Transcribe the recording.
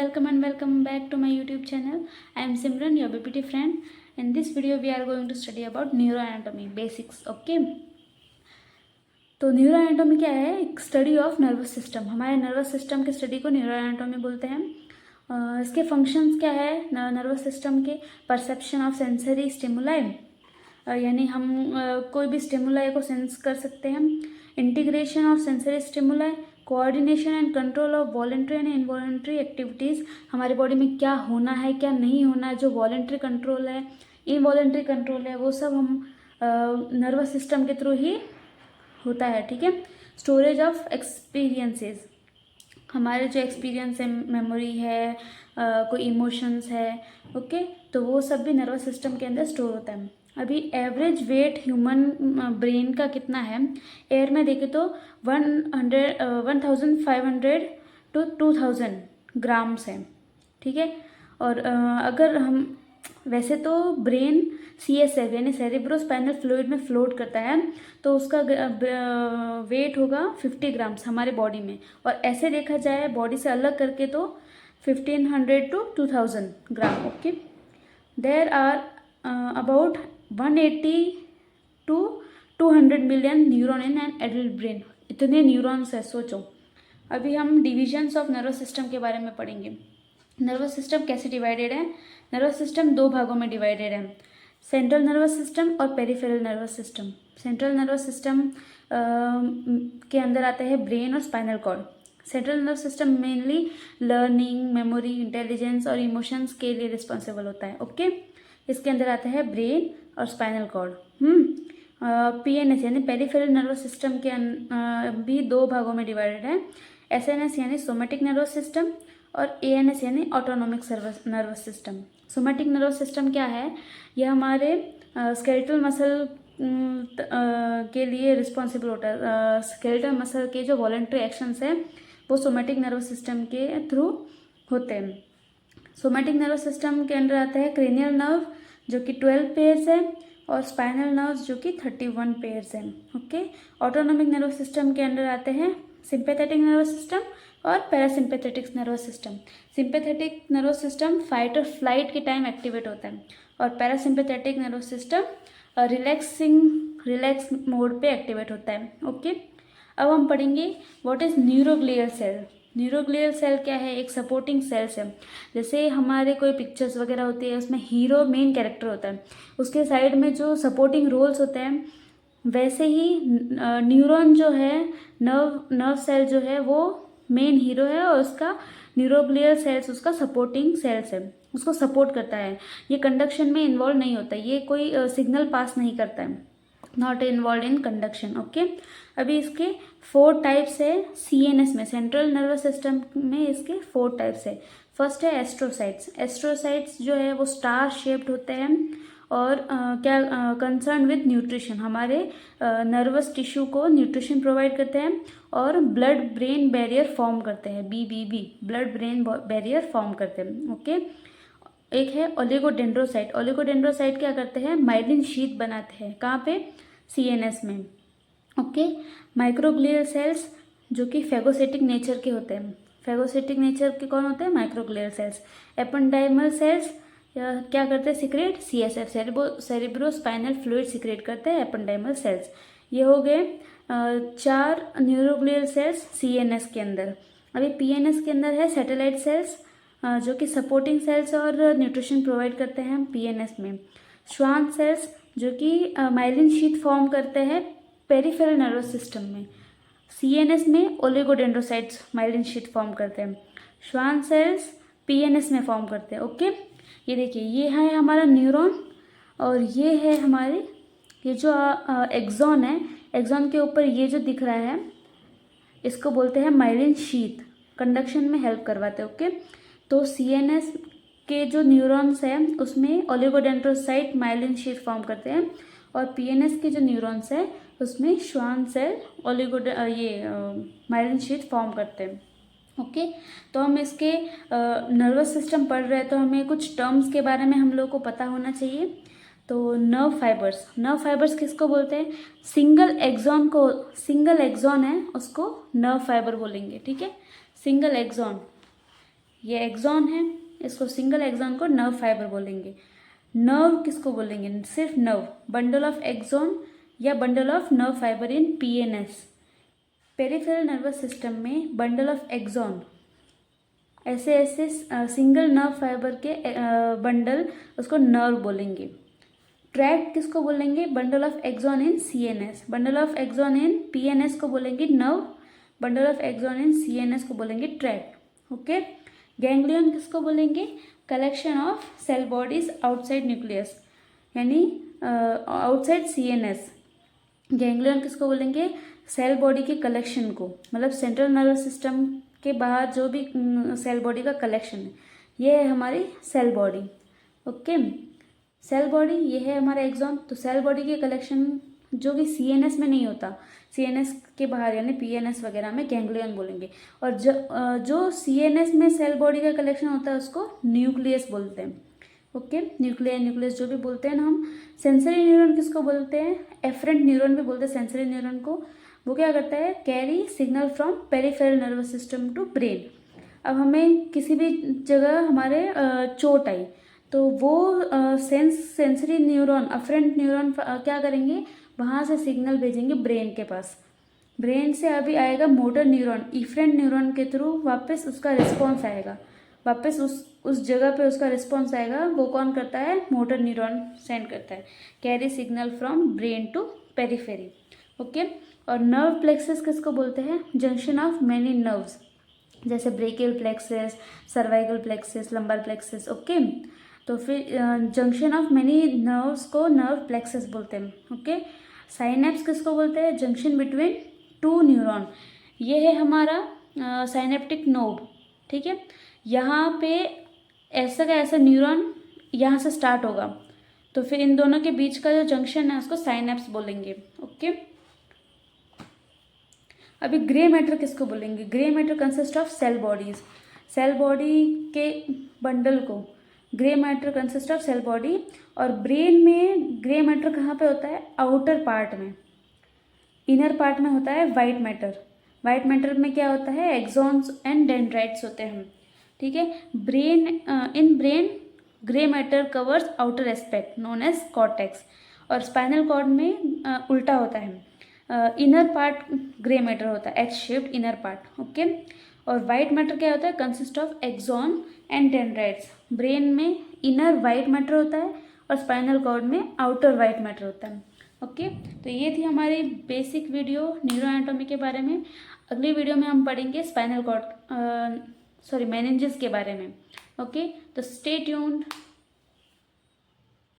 welcome and welcome back to my YouTube channel. I am Simran, your BPT friend. In this video, we are going to study about neuroanatomy basics. Okay. तो neuroanatomy क्या है? एक study of nervous system. हमारे nervous system के study को neuroanatomy बोलते हैं. इसके फंक्शंस क्या है नर्वस सिस्टम के? परसेप्शन ऑफ सेंसरी स्टिमुलाई, यानी हम कोई भी स्टिमुलाई को सेंस कर सकते हैं. Integration of sensory stimuli, coordination and control of voluntary and involuntary activities. हमारे बॉडी में क्या होना है क्या नहीं होना है, जो वॉलेंट्री कंट्रोल है, इनवॉलेंट्री कंट्रोल है, वो सब हम नर्वस सिस्टम के थ्रू ही होता है. ठीक है. स्टोरेज ऑफ एक्सपीरियंसेस, हमारे जो एक्सपीरियंस है, मेमोरी है, कोई इमोशंस है. ओके. तो वो सब भी नर्वस सिस्टम के अंदर स्टोर होता है. अभी एवरेज वेट ह्यूमन ब्रेन का कितना है? एयर में देखें तो 1500 to 2000 ग्राम्स है. ठीक है. और अगर हम वैसे तो ब्रेन CSF यानी सेरेब्रोस्पाइनल फ्लूइड में फ्लोट करता है, तो उसका वेट होगा 50 ग्राम्स हमारे बॉडी में. और ऐसे देखा जाए बॉडी से अलग करके तो 1500 to 2000 gram. Okay. There are about 180 to 200 million neuron in an adult brain. इतने न्यूरॉन्स है, सोचो. अभी हम डिविजन्स ऑफ नर्वस सिस्टम के बारे में पढ़ेंगे. नर्वस सिस्टम कैसे डिवाइडेड है? नर्वस सिस्टम दो भागों में डिवाइडेड है, सेंट्रल नर्वस सिस्टम और peripheral nervous system. Central nervous system के अंदर आते हैं ब्रेन और spinal cord. Central nervous system mainly learning, memory, intelligence और इमोशंस के लिए रिस्पॉन्सिबल होता है. ओके. इसके अंदर आता है ब्रेन और स्पाइनल कॉर्ड. PNS यानी पेरिफेरल नर्वस सिस्टम के भी दो भागों में डिवाइडेड है. SNS यानी सोमेटिक नर्वस सिस्टम और ANS यानी autonomic nervous system. Somatic nervous system क्या है? यह हमारे स्केलेटल मसल के लिए रिस्पॉन्सिबल होता है. स्केलेटल मसल के जो वॉलेंट्री एक्शंस हैं वो सोमेटिक नर्वस सिस्टम के थ्रू होते हैं. सोमेटिक नर्वस सिस्टम के अंदर आता है क्रेनियल नर्व जो कि 12 पेयर्स है और स्पाइनल नर्व्स जो कि 31 पेयर्स हैं. ओके. ऑटोनॉमिक नर्वस सिस्टम के अंदर आते हैं सिंपैथेटिक नर्वस सिस्टम और parasympathetic nervous system. Sympathetic nervous system fight और फ्लाइट के टाइम एक्टिवेट होता है और parasympathetic nervous system relax mode पे एक्टिवेट होता है. ओके. अब हम पढ़ेंगे what is neuroglial cell. Neuroglial cell क्या है? एक सपोर्टिंग सेल्स है. जैसे हमारे कोई पिक्चर्स वगैरह होती है, उसमें हीरो मेन कैरेक्टर होता है, उसके साइड में जो सपोर्टिंग रोल्स होते हैं, वैसे ही न्यूरॉन जो है, नर्व सेल जो है, वो मेन हीरो है और उसका न्यूरोग्लियल सेल्स उसका सपोर्टिंग सेल्स है, उसको सपोर्ट करता है. ये कंडक्शन में इन्वॉल्व नहीं होता, ये कोई सिग्नल पास नहीं करता है, not involve in conduction. Okay. अभी इसके 4 टाइप्स है. CNS में, सेंट्रल नर्वस सिस्टम में, इसके 4 टाइप्स है. फर्स्ट है एस्ट्रोसाइट्स. एस्ट्रोसाइट्स जो है वो स्टार शेप्ड होते हैं और क्या कंसर्न विद न्यूट्रिशन, हमारे नर्वस टिश्यू को न्यूट्रिशन प्रोवाइड करते हैं और ब्लड ब्रेन बैरियर फॉर्म करते हैं. BBB, blood brain barrier form करते हैं. ओके. एक है ओलिगोडेंड्रोसाइट. ओलिगोडेंड्रोसाइट क्या करते हैं? माइलिन शीथ बनाते हैं. कहाँ पे? CNS में. ओके. माइक्रोग्लियल सेल्स जो कि फेगोसाइटिक नेचर के होते हैं. फेगोसाइटिक नेचर के कौन होते हैं? Microglial cells. एपेंडाइमल सेल्स क्या करते हैं? Secrete CSF cerebrospinal fluid secrete करते हैं एपेंडाइमल सेल्स. ये हो गए 4 न्यूरोग्लियल सेल्स CNS के अंदर. अभी PNS के अंदर है सैटेलाइट सेल्स जो कि सपोर्टिंग सेल्स और न्यूट्रिशन प्रोवाइड करते हैं PNS में. श्वान सेल्स जो कि माइलिन शीथ फॉर्म करते हैं पेरिफेरल नर्वस सिस्टम में. CNS में ओलिगोडेंड्रोसाइट्स माइलिन शीथ फॉर्म करते हैं. श्वान सेल्स PNS में फॉर्म करते हैं. ओके. ये देखिए, ये है हमारा न्यूरॉन और ये है हमारे, ये जो एक्सॉन है, एक्सॉन के ऊपर ये जो दिख रहा है इसको बोलते हैं माइलिन शीथ, कंडक्शन में हेल्प करवाते हैं. ओके. तो CNS के जो न्यूरॉन्स हैं उसमें ओलिगोडेंड्रोसाइट माइलिन शीथ फॉर्म करते हैं और PNS के जो न्यूरॉन्स हैं उसमें Schwann cell myelin sheath form करते हैं. ओके. तो हम इसके नर्वस सिस्टम पढ़ रहे हैं तो हमें कुछ टर्म्स के बारे में हम लोग को पता होना चाहिए. तो नर्व फाइबर्स किसको बोलते हैं? सिंगल एक्सॉन है उसको नर्व फाइबर बोलेंगे. ठीक है. सिंगल एक्सॉन ये एक्सॉन है, इसको सिंगल एक्सॉन को नर्व फाइबर बोलेंगे। नर्व किसको बोलेंगे? सिर्फ नर्व, बंडल ऑफ एक्सॉन या bundle of nerve fibre in PNS. Peripheral nervous system में बंडल ऑफ एक्सॉन, ऐसे ऐसे सिंगल नर्व फाइबर के बंडल, उसको नर्व बोलेंगे। ट्रैक्ट किसको बोलेंगे? Bundle of axon in CNS. Bundle of axon in PNS को बोलेंगे nerve, bundle of axon in CNS को बोलेंगे ट्रैक्ट। ओके। गैंग्लियन किसको बोलेंगे? Collection of cell bodies outside nucleus, यानी आउटसाइड सीएनएस। गैंग्लियन किसको बोलेंगे? सेल बॉडी के कलेक्शन को, मतलब सेंट्रल नर्वस सिस्टम के बाहर जो भी सेल बॉडी का कलेक्शन है, ये है हमारी cell body. Okay, cell body ये है हमारा एक्सॉन। तो सेल बॉडी के कलेक्शन जो कि सीएनएस में नहीं होता, सीएनएस के बाहर यानी पीएनएस वगैरह में गैंग्लियन बोलेंगे। और जो सीएनएस में सेल बॉडी का कलेक्शन होता है उसको न्यूक्लियस बोलते हैं। ओके, न्यूक्लियस जो भी बोलते हैं ना हम। सेंसरी न्यूरॉन किसको बोलते हैं? एफरेंट न्यूरॉन भी बोलते हैं सेंसरी न्यूरॉन को। वो क्या करता है? Carry signal from peripheral nervous system to brain. अब हमें किसी भी जगह हमारे चोट आई तो वो सेंसरी न्यूरॉन, अफरेंट न्यूरॉन क्या करेंगे? वहाँ से सिग्नल भेजेंगे ब्रेन के पास। ब्रेन से अभी आएगा मोटर न्यूरॉन, इफरेंट न्यूरॉन के थ्रू वापस उसका रिस्पॉन्स आएगा, वापस उस जगह पे उसका रिस्पॉन्स आएगा। वो कौन करता है? मोटर न्यूरॉन सेंड करता है। Carry signal from brain to periphery. Okay. और नर्व प्लेक्सेस किसको बोलते हैं? जंक्शन ऑफ मैनी नर्व्स, जैसे brachial plexuses, cervical plexuses, lumbar plexuses. Okay, तो फिर जंक्शन ऑफ मैनी नर्व्स को नर्व प्लेक्सेस बोलते हैं। ओके। साइनेप्स किसको बोलते हैं? Junction between two neuron. ये है हमारा साइनेप्टिक नोड। ठीक है, यहाँ पे ऐसा का ऐसा न्यूरॉन यहाँ से स्टार्ट होगा, तो फिर इन दोनों के बीच का जो जंक्शन है उसको साइनेप्स बोलेंगे। ओके। अभी ग्रे मैटर किसको बोलेंगे? Grey matter consist of cell bodies. Cell body के बंडल को grey matter consist of cell body. और ब्रेन में ग्रे मैटर कहाँ पे होता है? आउटर पार्ट में। इनर पार्ट में होता है वाइट मैटर। वाइट मैटर में क्या होता है? एक्सॉन्स एंड डेंड्राइट्स होते हैं। ठीक है। In brain grey matter covers outer aspect known as cortex. और स्पाइनल कॉर्ड में उल्टा होता है, इनर पार्ट ग्रे मैटर होता है, H shaped inner part. Okay. और वाइट मैटर क्या होता है? Consist of axon and dendrites. Brain में इनर वाइट मैटर होता है और स्पाइनल कॉर्ड में आउटर वाइट मैटर होता है। ओके, तो ये थी हमारी बेसिक वीडियो न्यूरो एनाटॉमी के बारे में। अगली वीडियो में हम पढ़ेंगे स्पाइनल कॉर्ड मेनिंजेस के बारे में। ओके, तो स्टे ट्यून्ड।